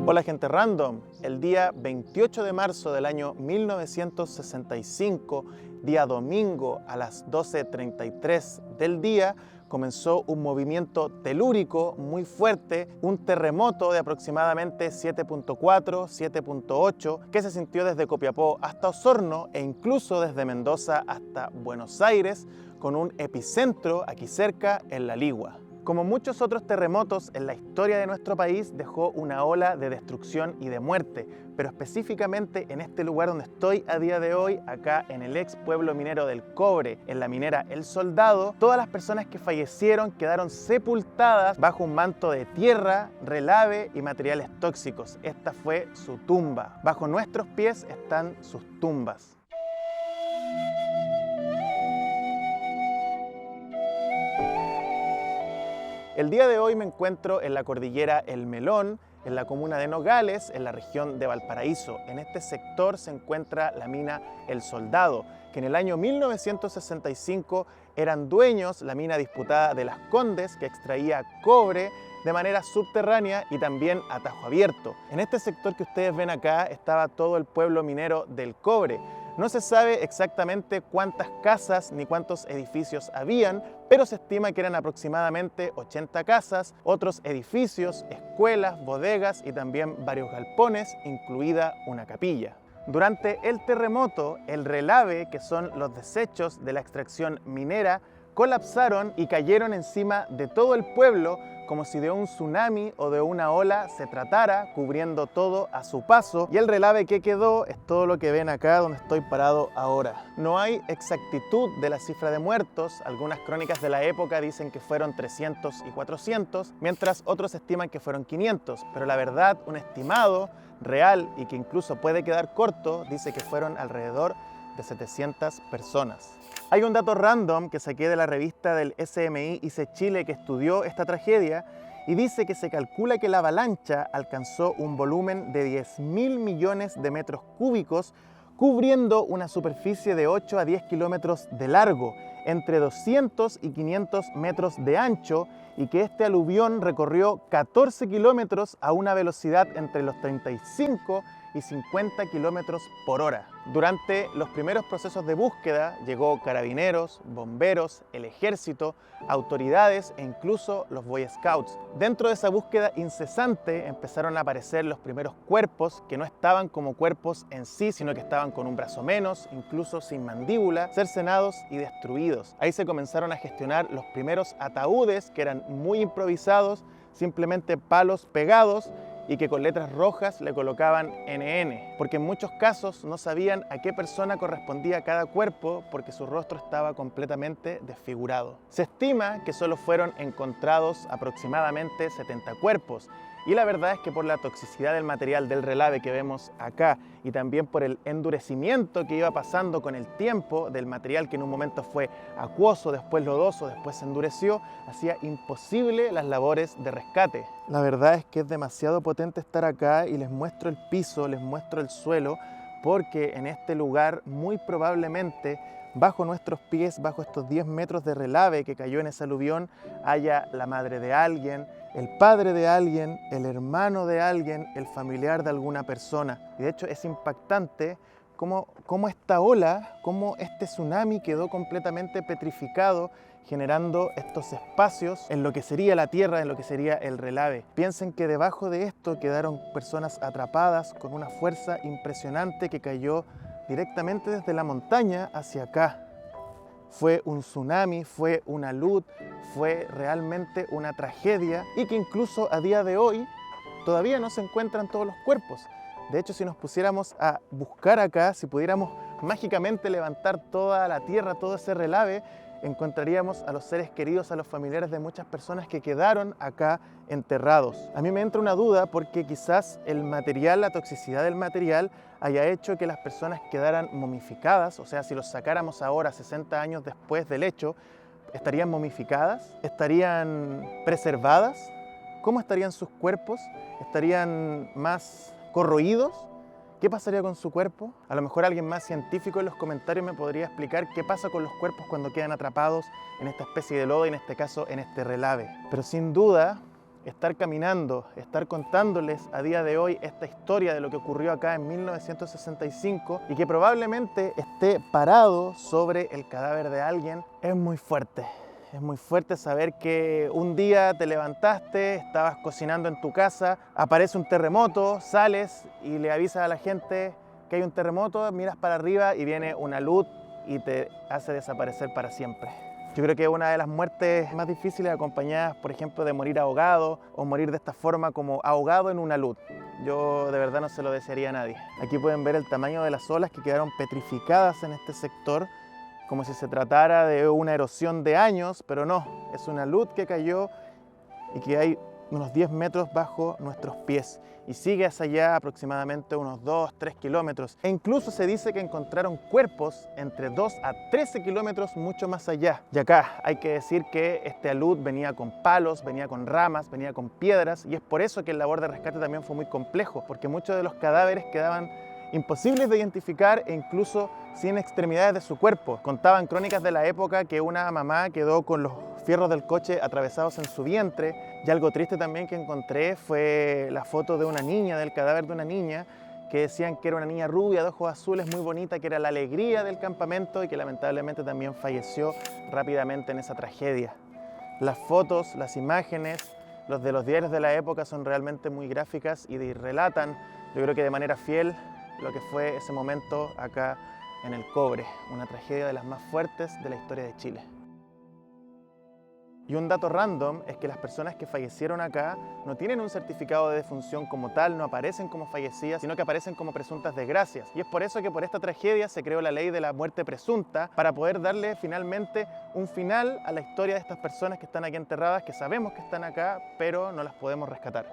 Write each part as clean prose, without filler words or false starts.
Hola gente random, el día 28 de marzo del año 1965, día domingo a las 12:33 del día, comenzó un movimiento telúrico muy fuerte, un terremoto de aproximadamente 7.4, 7.8, que se sintió desde Copiapó hasta Osorno e incluso desde Mendoza hasta Buenos Aires, con un epicentro aquí cerca en La Ligua. Como muchos otros terremotos en la historia de nuestro país, dejó una ola de destrucción y de muerte, pero específicamente en este lugar donde estoy a día de hoy, acá en el ex pueblo minero del Cobre, en la minera El Soldado, todas las personas que fallecieron quedaron sepultadas bajo un manto de tierra, relave y materiales tóxicos. Esta fue su tumba. Bajo nuestros pies están sus tumbas. El día de hoy me encuentro en la cordillera El Melón, en la comuna de Nogales, en la región de Valparaíso. En este sector se encuentra la mina El Soldado, que en el año 1965 eran dueños la mina disputada de Las Condes, que extraía cobre de manera subterránea y también a tajo abierto. En este sector que ustedes ven acá estaba todo el pueblo minero del Cobre. No se sabe exactamente cuántas casas ni cuántos edificios habían, pero se estima que eran aproximadamente 80 casas, otros edificios, escuelas, bodegas y también varios galpones, incluida una capilla. Durante el terremoto, el relave, que son los desechos de la extracción minera, colapsaron y cayeron encima de todo el pueblo como si de un tsunami o de una ola se tratara, cubriendo todo a su paso, y el relave que quedó es todo lo que ven acá donde estoy parado ahora. No hay exactitud de la cifra de muertos, algunas crónicas de la época dicen que fueron 300 y 400, mientras otros estiman que fueron 500, pero la verdad, un estimado real y que incluso puede quedar corto, dice que fueron alrededor de 700 personas. Hay un dato random que saqué de la revista del SMI ICE Chile que estudió esta tragedia y dice que se calcula que la avalancha alcanzó un volumen de 10.000 millones de metros cúbicos, cubriendo una superficie de 8 a 10 kilómetros de largo, entre 200 y 500 metros de ancho, y que este aluvión recorrió 14 kilómetros a una velocidad entre los 35 y 50 kilómetros por hora. Durante los primeros procesos de búsqueda llegó carabineros, bomberos, el ejército, autoridades e incluso los Boy Scouts. Dentro de esa búsqueda incesante empezaron a aparecer los primeros cuerpos que no estaban como cuerpos en sí, sino que estaban con un brazo menos, incluso sin mandíbula, cercenados y destruidos. Ahí se comenzaron a gestionar los primeros ataúdes que eran muy improvisados, simplemente palos pegados y que con letras rojas le colocaban NN, porque en muchos casos no sabían a qué persona correspondía cada cuerpo porque su rostro estaba completamente desfigurado. Se estima que solo fueron encontrados aproximadamente 70 cuerpos, y la verdad es que por la toxicidad del material del relave que vemos acá y también por el endurecimiento que iba pasando con el tiempo del material, que en un momento fue acuoso, después lodoso, después se endureció, hacía imposible las labores de rescate. La verdad es que es demasiado potente estar acá y les muestro el piso, les muestro el suelo, porque en este lugar muy probablemente bajo nuestros pies, bajo estos 10 metros de relave que cayó en ese aluvión, haya la madre de alguien, el padre de alguien, el hermano de alguien, el familiar de alguna persona. Y de hecho es impactante cómo esta ola, cómo este tsunami quedó completamente petrificado, generando estos espacios en lo que sería la tierra, en lo que sería el relave. Piensen que debajo de esto quedaron personas atrapadas con una fuerza impresionante que cayó directamente desde la montaña hacia acá. Fue un tsunami, fue una luz, fue realmente una tragedia, y que incluso a día de hoy todavía no se encuentran todos los cuerpos. De hecho, si nos pusiéramos a buscar acá, si pudiéramos mágicamente levantar toda la tierra, todo ese relave, encontraríamos a los seres queridos, a los familiares de muchas personas que quedaron acá enterrados. A mí me entra una duda porque quizás el material, la toxicidad del material, haya hecho que las personas quedaran momificadas, o sea, si los sacáramos ahora, 60 años después del hecho, ¿estarían momificadas? ¿Estarían preservadas? ¿Cómo estarían sus cuerpos? ¿Estarían más corroídos? ¿Qué pasaría con su cuerpo? A lo mejor alguien más científico en los comentarios me podría explicar qué pasa con los cuerpos cuando quedan atrapados en esta especie de lodo y en este caso en este relave. Pero sin duda estar caminando, estar contándoles a día de hoy esta historia de lo que ocurrió acá en 1965 y que probablemente esté parado sobre el cadáver de alguien, es muy fuerte. Es muy fuerte saber que un día te levantaste, estabas cocinando en tu casa, aparece un terremoto, sales y le avisas a la gente que hay un terremoto, miras para arriba y viene una luz y te hace desaparecer para siempre. Yo creo que es una de las muertes más difíciles, acompañadas, por ejemplo, de morir ahogado o morir de esta forma como ahogado en una luz. Yo de verdad no se lo desearía a nadie. Aquí pueden ver el tamaño de las olas que quedaron petrificadas en este sector, como si se tratara de una erosión de años, pero no, es una luz que cayó y que hay unos 10 metros bajo nuestros pies y sigue hacia allá aproximadamente unos 2-3 kilómetros. E incluso se dice que encontraron cuerpos entre 2 a 13 kilómetros mucho más allá. Y acá hay que decir que este alud venía con palos, venía con ramas, venía con piedras, y es por eso que el labor de rescate también fue muy complejo, porque muchos de los cadáveres quedaban imposibles de identificar e incluso sin extremidades de su cuerpo. Contaban crónicas de la época que una mamá quedó con los fierros del coche atravesados en su vientre, y algo triste también que encontré fue la foto de una niña, del cadáver de una niña, que decían que era una niña rubia de ojos azules, muy bonita, que era la alegría del campamento y que lamentablemente también falleció rápidamente en esa tragedia. Las fotos, las imágenes, los de los diarios de la época son realmente muy gráficas y relatan, yo creo que de manera fiel, lo que fue ese momento acá en el Cobre, una tragedia de las más fuertes de la historia de Chile. Y un dato random es que las personas que fallecieron acá no tienen un certificado de defunción como tal, no aparecen como fallecidas, sino que aparecen como presuntas desgracias. Y es por eso que por esta tragedia se creó la ley de la muerte presunta, para poder darle finalmente un final a la historia de estas personas que están aquí enterradas, que sabemos que están acá, pero no las podemos rescatar.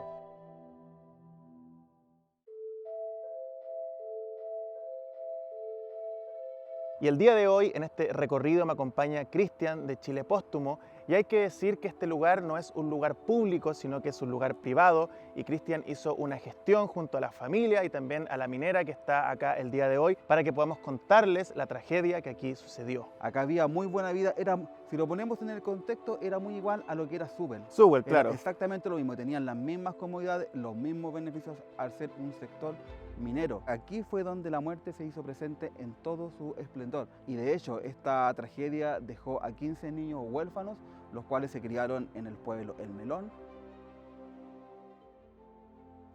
Y el día de hoy, en este recorrido, me acompaña Cristian de Chile Póstumo, y hay que decir que este lugar no es un lugar público, sino que es un lugar privado, y Cristian hizo una gestión junto a la familia y también a la minera que está acá el día de hoy, para que podamos contarles la tragedia que aquí sucedió. Acá había muy buena vida, si lo ponemos en el contexto, era muy igual a lo que era Súbel. Súbel, claro. Era exactamente lo mismo, tenían las mismas comodidades, los mismos beneficios al ser un sector minero. Aquí fue donde la muerte se hizo presente en todo su esplendor. Y de hecho, esta tragedia dejó a 15 niños huérfanos, los cuales se criaron en el pueblo El Melón.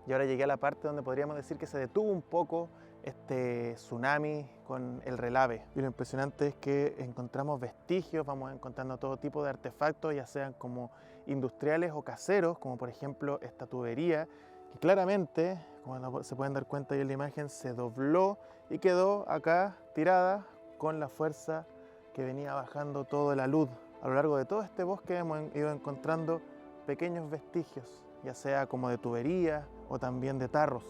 Y ahora llegué a la parte donde podríamos decir que se detuvo un poco este tsunami con el relave. Y lo impresionante es que encontramos vestigios, vamos encontrando todo tipo de artefactos, ya sean como industriales o caseros, como por ejemplo esta tubería, que claramente, como se pueden dar cuenta ahí en la imagen, se dobló y quedó acá tirada con la fuerza que venía bajando toda la luz. A lo largo de todo este bosque hemos ido encontrando pequeños vestigios, ya sea como de tubería o también de tarros,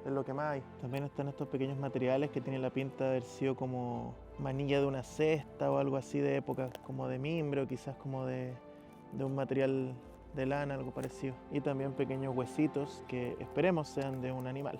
es lo que más hay. También están estos pequeños materiales que tienen la pinta de haber sido como manilla de una cesta o algo así de época, como de mimbre o quizás como de un material de lana, algo parecido. Y también pequeños huesitos que esperemos sean de un animal,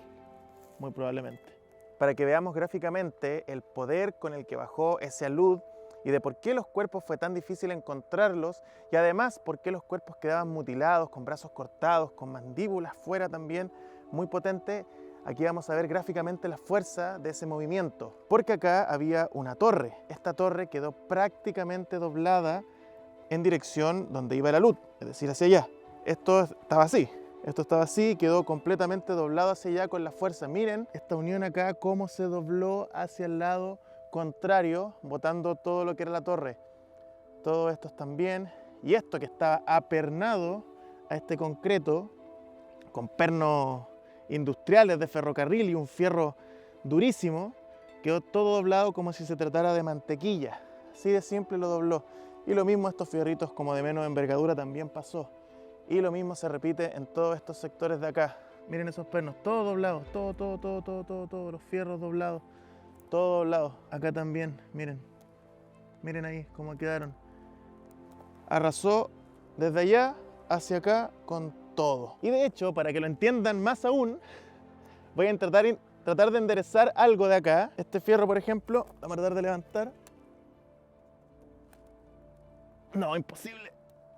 muy probablemente. Para que veamos gráficamente el poder con el que bajó ese alud y de por qué los cuerpos fue tan difícil encontrarlos, y además por qué los cuerpos quedaban mutilados, con brazos cortados, con mandíbulas fuera también, muy potente. Aquí vamos a ver gráficamente la fuerza de ese movimiento, porque acá había una torre. Esta torre quedó prácticamente doblada en dirección donde iba la luz, es decir, hacia allá. Esto estaba así, quedó completamente doblado hacia allá con la fuerza. Miren esta unión acá, cómo se dobló hacia el lado contrario, botando todo lo que era la torre. Todo esto también, y esto que estaba apernado a este concreto, con pernos industriales de ferrocarril y un fierro durísimo, quedó todo doblado como si se tratara de mantequilla. Así de simple lo dobló. Y lo mismo estos fierritos como de menos envergadura también pasó. Y lo mismo se repite en todos estos sectores de acá. Miren esos pernos, todos doblados, todo, los fierros doblados, todo doblado. Acá también, miren ahí cómo quedaron. Arrasó desde allá hacia acá con todo. Y de hecho, para que lo entiendan más aún, voy a tratar de enderezar algo de acá. Este fierro, por ejemplo, vamos a tratar de levantar. No, imposible.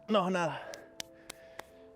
No, nada.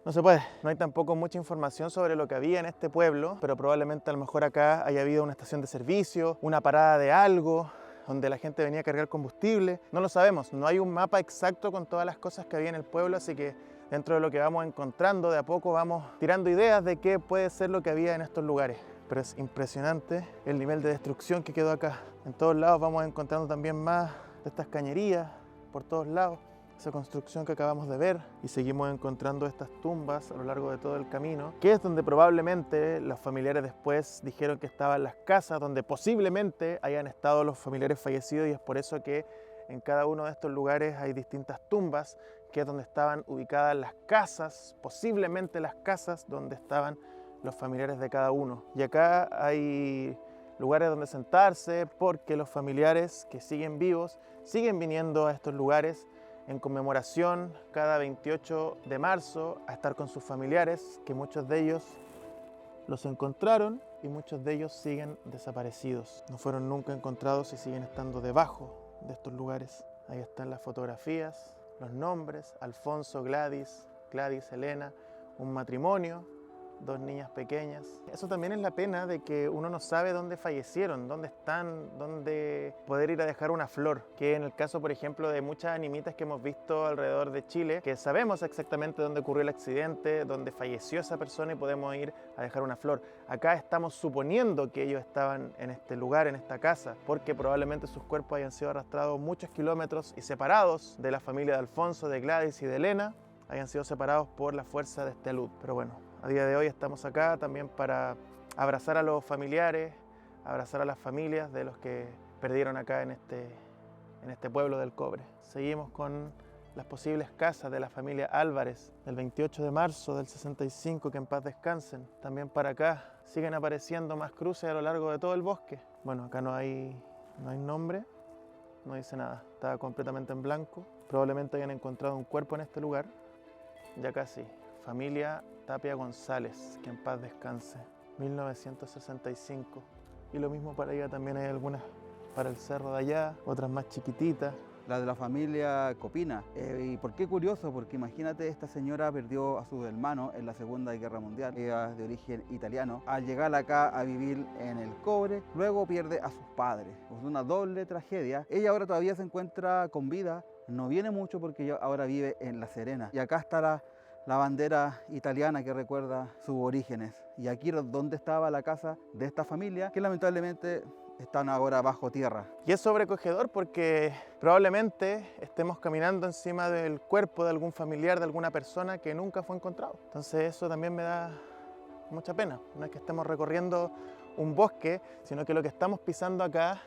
No se puede. No hay tampoco mucha información sobre lo que había en este pueblo, pero probablemente a lo mejor acá haya habido una estación de servicio, una parada de algo, donde la gente venía a cargar combustible. No lo sabemos, no hay un mapa exacto con todas las cosas que había en el pueblo, así que dentro de lo que vamos encontrando, de a poco vamos tirando ideas de qué puede ser lo que había en estos lugares. Pero es impresionante el nivel de destrucción que quedó acá. En todos lados vamos encontrando también más de estas cañerías, por todos lados. Esa construcción que acabamos de ver, y seguimos encontrando estas tumbas a lo largo de todo el camino, que es donde probablemente los familiares después dijeron que estaban las casas, donde posiblemente hayan estado los familiares fallecidos, y es por eso que en cada uno de estos lugares hay distintas tumbas, que es donde estaban ubicadas las casas, posiblemente las casas donde estaban los familiares de cada uno. Y acá hay lugares donde sentarse, porque los familiares que siguen vivos siguen viniendo a estos lugares en conmemoración cada 28 de marzo a estar con sus familiares, que muchos de ellos los encontraron y muchos de ellos siguen desaparecidos. No fueron nunca encontrados y siguen estando debajo de estos lugares. Ahí están las fotografías, los nombres: Alfonso, Gladys, Elena, un matrimonio, 2 niñas pequeñas. Eso también es la pena de que uno no sabe dónde fallecieron, dónde están, dónde poder ir a dejar una flor. Que en el caso, por ejemplo, de muchas animitas que hemos visto alrededor de Chile, que sabemos exactamente dónde ocurrió el accidente, dónde falleció esa persona y podemos ir a dejar una flor. Acá estamos suponiendo que ellos estaban en este lugar, en esta casa, porque probablemente sus cuerpos hayan sido arrastrados muchos kilómetros y separados de la familia de Alfonso, de Gladys y de Elena, hayan sido separados por la fuerza de este alud. Pero bueno, a día de hoy estamos acá también para abrazar a los familiares, abrazar a las familias de los que perdieron acá en este pueblo del cobre. Seguimos con las posibles casas de la familia Álvarez del 28 de marzo del 65, que en paz descansen. También para acá siguen apareciendo más cruces a lo largo de todo el bosque. Bueno, acá no hay nombre, no dice nada, está completamente en blanco. Probablemente hayan encontrado un cuerpo en este lugar. Ya casi. Familia Tapia González, que en paz descanse, 1965. Y lo mismo para allá, también hay algunas para el cerro de allá, otras más chiquititas. La de la familia Copina. ¿Y por qué curioso? Porque imagínate, esta señora perdió a sus hermanos en la Segunda Guerra Mundial, ella es de origen italiano. Al llegar acá a vivir en el cobre, luego pierde a sus padres. Es una doble tragedia. Ella ahora todavía se encuentra con vida, no viene mucho porque ella ahora vive en La Serena. Y acá está la bandera italiana que recuerda sus orígenes. Y aquí es donde estaba la casa de esta familia, que lamentablemente están ahora bajo tierra. Y es sobrecogedor porque probablemente estemos caminando encima del cuerpo de algún familiar, de alguna persona que nunca fue encontrado. Entonces eso también me da mucha pena. No es que estemos recorriendo un bosque, sino que lo que estamos pisando acá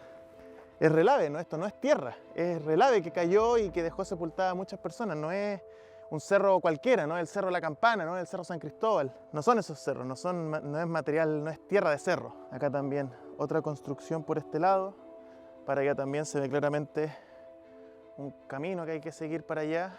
es relave, ¿no? Esto no es tierra, es relave que cayó y que dejó sepultada a muchas personas. No es un cerro cualquiera, no es el Cerro La Campana, no es el Cerro San Cristóbal. No son esos cerros, no es material, no es tierra de cerro. Acá también otra construcción por este lado. Para allá también se ve claramente un camino que hay que seguir para allá,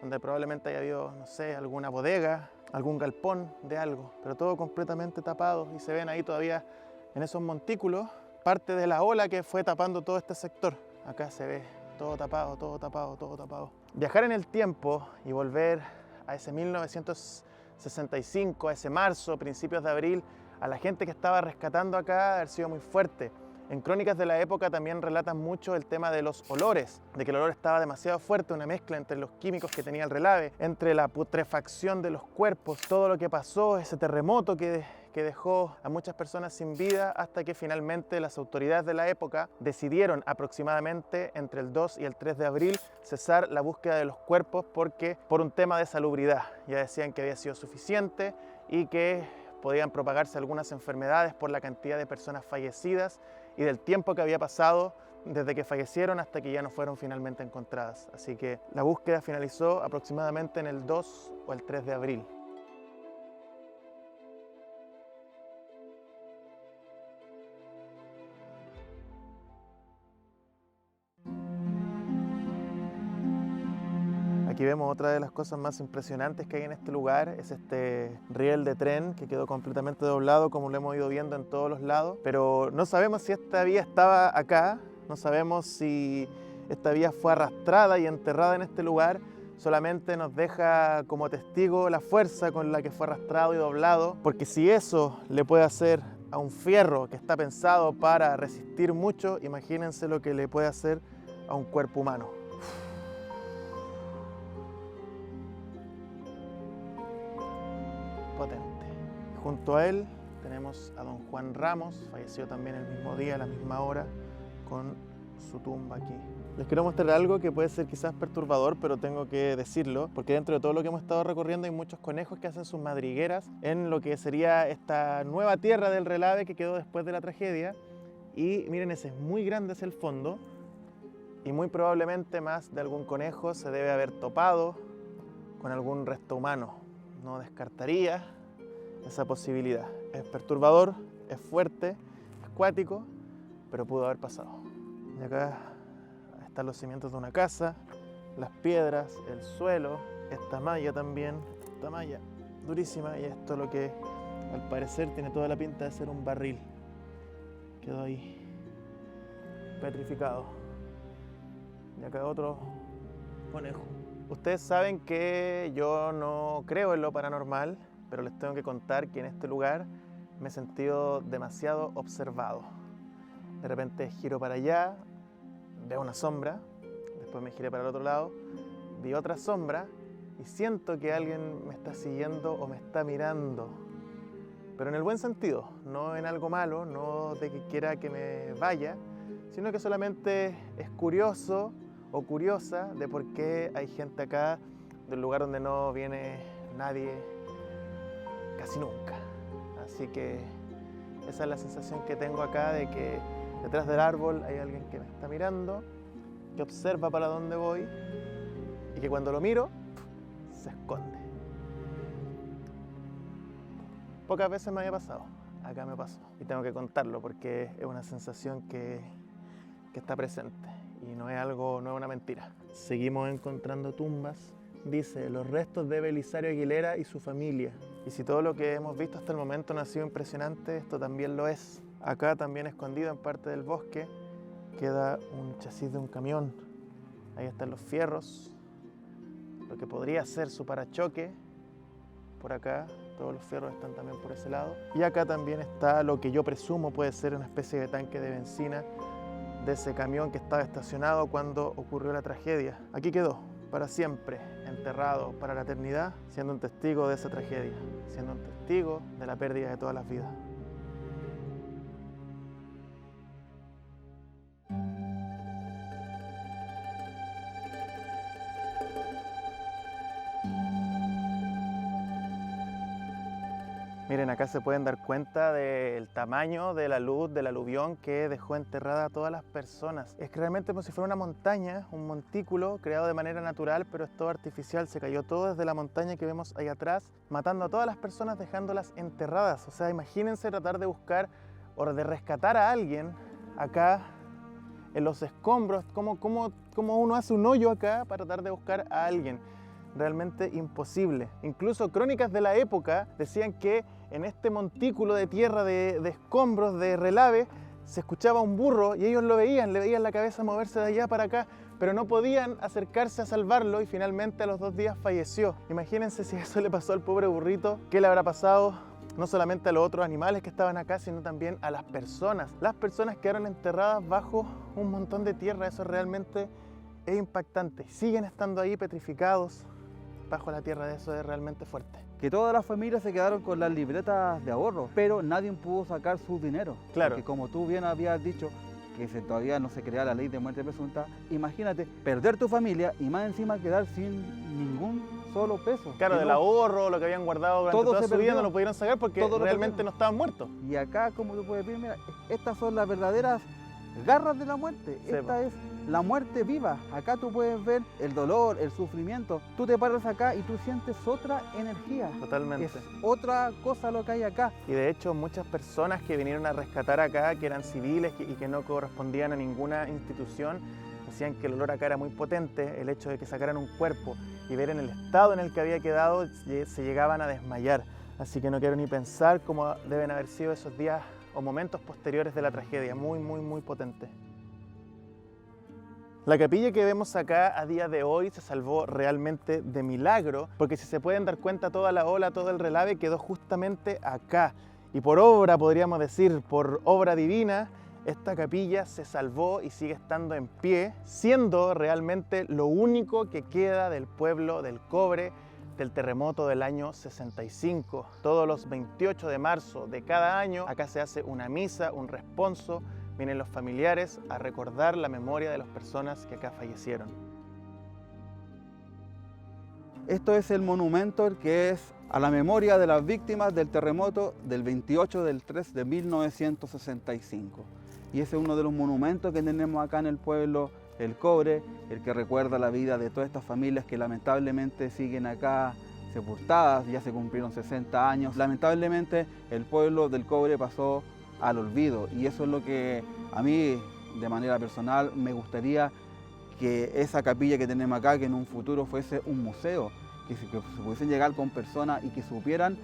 donde probablemente haya habido, no sé, alguna bodega, algún galpón de algo, pero todo completamente tapado, y se ven ahí todavía en esos montículos parte de la ola que fue tapando todo este sector. Acá se ve todo tapado, todo tapado, todo tapado. Viajar en el tiempo y volver a ese 1965, a ese marzo, principios de abril, a la gente que estaba rescatando acá, haber sido muy fuerte. En crónicas de la época también relatan mucho el tema de los olores, de que el olor estaba demasiado fuerte, una mezcla entre los químicos que tenía el relave, entre la putrefacción de los cuerpos, todo lo que pasó, ese terremoto que dejó a muchas personas sin vida, hasta que finalmente las autoridades de la época decidieron aproximadamente entre el 2 y el 3 de abril cesar la búsqueda de los cuerpos por un tema de salubridad. Ya decían que había sido suficiente y que podían propagarse algunas enfermedades por la cantidad de personas fallecidas y del tiempo que había pasado desde que fallecieron hasta que ya no fueron finalmente encontradas. Así que la búsqueda finalizó aproximadamente en el 2 o el 3 de abril. Aquí vemos otra de las cosas más impresionantes que hay en este lugar, es este riel de tren que quedó completamente doblado, como lo hemos ido viendo en todos los lados, pero no sabemos si esta vía estaba acá, no sabemos si esta vía fue arrastrada y enterrada en este lugar, solamente nos deja como testigo la fuerza con la que fue arrastrado y doblado, porque si eso le puede hacer a un fierro que está pensado para resistir mucho, imagínense lo que le puede hacer a un cuerpo humano. Potente. Junto a él tenemos a don Juan Ramos, falleció también el mismo día, a la misma hora, con su tumba aquí. Les quiero mostrar algo que puede ser quizás perturbador, pero tengo que decirlo, porque dentro de todo lo que hemos estado recorriendo hay muchos conejos que hacen sus madrigueras en lo que sería esta nueva tierra del Relave que quedó después de la tragedia. Y miren, ese es muy grande hacia el fondo y muy probablemente más de algún conejo se debe haber topado con algún resto humano. No descartaría esa posibilidad. Es perturbador, es fuerte, es cuático, pero pudo haber pasado. Y acá están los cimientos de una casa, las piedras, el suelo, esta malla también, esta malla durísima, y esto lo que al parecer tiene toda la pinta de ser un barril. Quedó ahí petrificado. Y acá otro conejo. Ustedes saben que yo no creo en lo paranormal, pero les tengo que contar que en este lugar me he sentido demasiado observado. De repente giro para allá, veo una sombra, después me giré para el otro lado, vi otra sombra y siento que alguien me está siguiendo o me está mirando. Pero en el buen sentido, no en algo malo, no de que quiera que me vaya, sino que solamente es curioso o curiosa de por qué hay gente acá, del lugar donde no viene nadie casi nunca. Así que esa es la sensación que tengo acá, de que detrás del árbol hay alguien que me está mirando, que observa para dónde voy y que cuando lo miro, se esconde. Pocas veces me había pasado, acá me pasó. Y tengo que contarlo porque es una sensación que está presente y no es algo, no es una mentira. Seguimos encontrando tumbas. Dice, los restos de Belisario Aguilera y su familia. Y si todo lo que hemos visto hasta el momento no ha sido impresionante, esto también lo es. Acá también escondido en parte del bosque queda un chasis de un camión. Ahí están los fierros, lo que podría ser su parachoque. Por acá, todos los fierros están también por ese lado. Y acá también está lo que yo presumo puede ser una especie de tanque de benzina de ese camión que estaba estacionado cuando ocurrió la tragedia. Aquí quedó, para siempre, enterrado para la eternidad, siendo un testigo de esa tragedia, siendo un testigo de la pérdida de todas las vidas. Miren, acá se pueden dar cuenta del tamaño de la luz, del aluvión que dejó enterrada a todas las personas. Es que realmente como si fuera una montaña, un montículo creado de manera natural, pero es todo artificial. Se cayó todo desde la montaña que vemos ahí atrás, matando a todas las personas, dejándolas enterradas. O sea, imagínense tratar de buscar o de rescatar a alguien acá en los escombros. ¿Cómo uno hace un hoyo acá para tratar de buscar a alguien? Realmente imposible. Incluso crónicas de la época decían que en este montículo de tierra, de escombros, de relave, se escuchaba un burro y ellos lo veían, le veían la cabeza moverse de allá para acá, pero no podían acercarse a salvarlo y finalmente a los 2 días falleció. Imagínense si eso le pasó al pobre burrito, ¿qué le habrá pasado? No solamente a los otros animales que estaban acá, sino también a las personas. Las personas quedaron enterradas bajo un montón de tierra. Eso realmente es impactante. Siguen estando ahí petrificados bajo la tierra. Eso es realmente fuerte. Que todas las familias se quedaron con las libretas de ahorro, pero nadie pudo sacar su dinero. Claro. Porque como tú bien habías dicho, que todavía no se crea la ley de muerte presunta, imagínate perder tu familia y más encima quedar sin ningún solo peso. Claro, del ahorro, lo que habían guardado durante toda su vida, no lo pudieron sacar porque realmente no estaban muertos. Y acá, como tú puedes ver, mira, estas son las verdaderas garras de la muerte. Sí, esta es la muerte viva. Acá tú puedes ver el dolor, el sufrimiento. Tú te paras acá y tú sientes otra energía. Totalmente. Es otra cosa lo que hay acá. Y de hecho muchas personas que vinieron a rescatar acá, que eran civiles y que no correspondían a ninguna institución, decían que el olor acá era muy potente. El hecho de que sacaran un cuerpo y ver en el estado en el que había quedado, se llegaban a desmayar. Así que no quiero ni pensar cómo deben haber sido esos días o momentos posteriores de la tragedia. Muy, muy, muy potente. La capilla que vemos acá a día de hoy se salvó realmente de milagro, porque si se pueden dar cuenta, toda la ola, todo el relave quedó justamente acá. Y por obra, podríamos decir, por obra divina, esta capilla se salvó y sigue estando en pie, siendo realmente lo único que queda del pueblo del Cobre del terremoto del año 65. Todos los 28 de marzo de cada año acá se hace una misa, un responso, vienen los familiares a recordar la memoria de las personas que acá fallecieron. Esto es el monumento que es a la memoria de las víctimas del terremoto del 28 del 3 de 1965. Y ese es uno de los monumentos que tenemos acá en el pueblo El Cobre, el que recuerda la vida de todas estas familias que lamentablemente siguen acá sepultadas, ya se cumplieron 60 años. Lamentablemente el pueblo del Cobre pasó al olvido y eso es lo que a mí de manera personal me gustaría que esa capilla que tenemos acá, que en un futuro fuese un museo, que se pudiesen llegar con personas y que supieran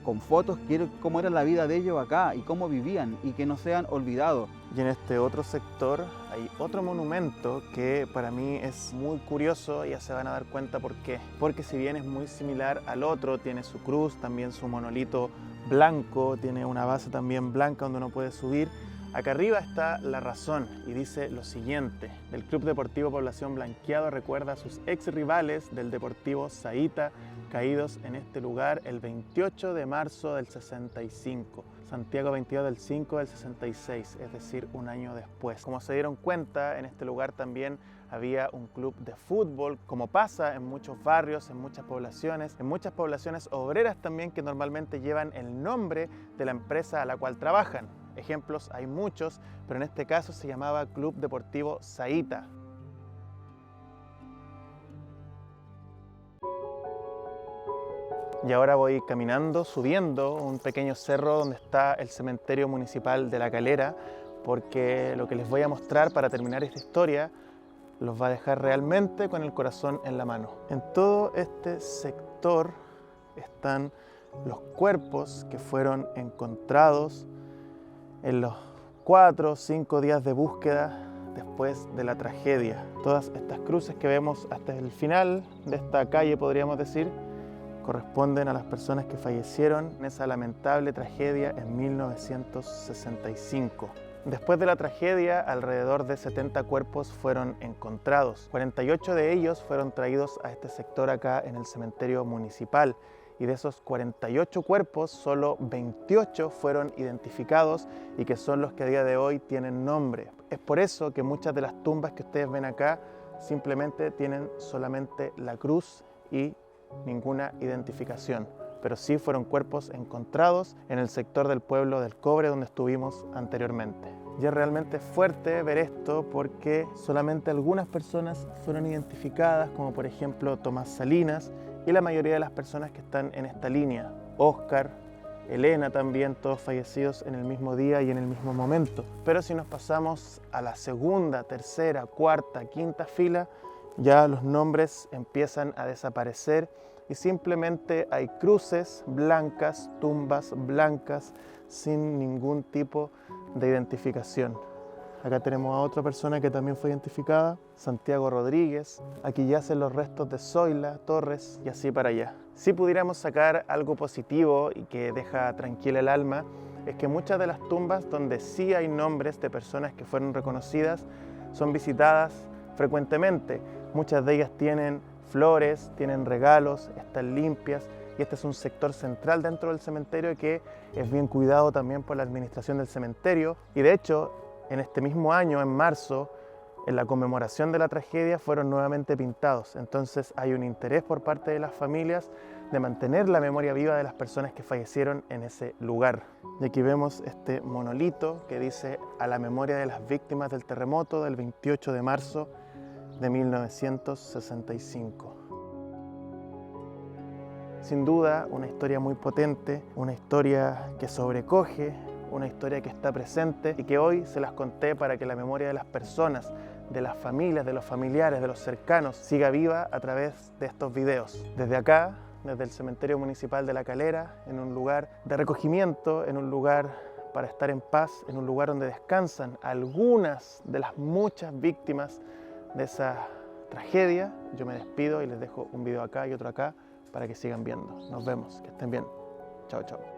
con fotos cómo era la vida de ellos acá y cómo vivían y que no sean olvidados. Y en este otro sector hay otro monumento que para mí es muy curioso, ya se van a dar cuenta por qué. Porque si bien es muy similar al otro, tiene su cruz, también su monolito blanco, tiene una base también blanca donde uno puede subir. Acá arriba está la razón y dice lo siguiente: el Club Deportivo Población Blanqueado recuerda a sus ex rivales del Deportivo Saíta caídos en este lugar el 28 de marzo del 65, Santiago 22 del 5 del 66, es decir, un año después. Como se dieron cuenta, en este lugar también había un club de fútbol, como pasa en muchos barrios, en muchas poblaciones obreras también que normalmente llevan el nombre de la empresa a la cual trabajan. Ejemplos hay muchos, pero en este caso se llamaba Club Deportivo Saíta. Y ahora voy caminando, subiendo un pequeño cerro donde está el cementerio municipal de La Calera, porque lo que les voy a mostrar para terminar esta historia los va a dejar realmente con el corazón en la mano. En todo este sector están los cuerpos que fueron encontrados en los 4 o 5 días de búsqueda después de la tragedia. Todas estas cruces que vemos hasta el final de esta calle, podríamos decir, corresponden a las personas que fallecieron en esa lamentable tragedia en 1965. Después de la tragedia, alrededor de 70 cuerpos fueron encontrados. 48 de ellos fueron traídos a este sector acá en el cementerio municipal. Y de esos 48 cuerpos, solo 28 fueron identificados y que son los que a día de hoy tienen nombre. Es por eso que muchas de las tumbas que ustedes ven acá simplemente tienen solamente la cruz y ninguna identificación, pero sí fueron cuerpos encontrados en el sector del pueblo del Cobre donde estuvimos anteriormente. Y es realmente fuerte ver esto porque solamente algunas personas fueron identificadas, como por ejemplo Tomás Salinas y la mayoría de las personas que están en esta línea, Óscar, Elena también, todos fallecidos en el mismo día y en el mismo momento. Pero si nos pasamos a la segunda, tercera, cuarta, quinta fila, ya los nombres empiezan a desaparecer y simplemente hay cruces blancas, tumbas blancas, sin ningún tipo de identificación. Acá tenemos a otra persona que también fue identificada, Santiago Rodríguez. Aquí yacen los restos de Zoila, Torres y así para allá. Si pudiéramos sacar algo positivo y que deja tranquila el alma, es que muchas de las tumbas donde sí hay nombres de personas que fueron reconocidas son visitadas frecuentemente. Muchas de ellas tienen flores, tienen regalos, están limpias y este es un sector central dentro del cementerio que es bien cuidado también por la administración del cementerio y de hecho en este mismo año, en marzo, en la conmemoración de la tragedia fueron nuevamente pintados. Entonces hay un interés por parte de las familias de mantener la memoria viva de las personas que fallecieron en ese lugar. Y aquí vemos este monolito que dice a la memoria de las víctimas del terremoto del 28 de marzo de 1965. Sin duda, una historia muy potente, una historia que sobrecoge, una historia que está presente y que hoy se las conté para que la memoria de las personas, de las familias, de los familiares, de los cercanos, siga viva a través de estos videos. Desde acá, desde el Cementerio Municipal de La Calera, en un lugar de recogimiento, en un lugar para estar en paz, en un lugar donde descansan algunas de las muchas víctimas de esa tragedia, yo me despido y les dejo un video acá y otro acá para que sigan viendo. Nos vemos, que estén bien. Chao, chao.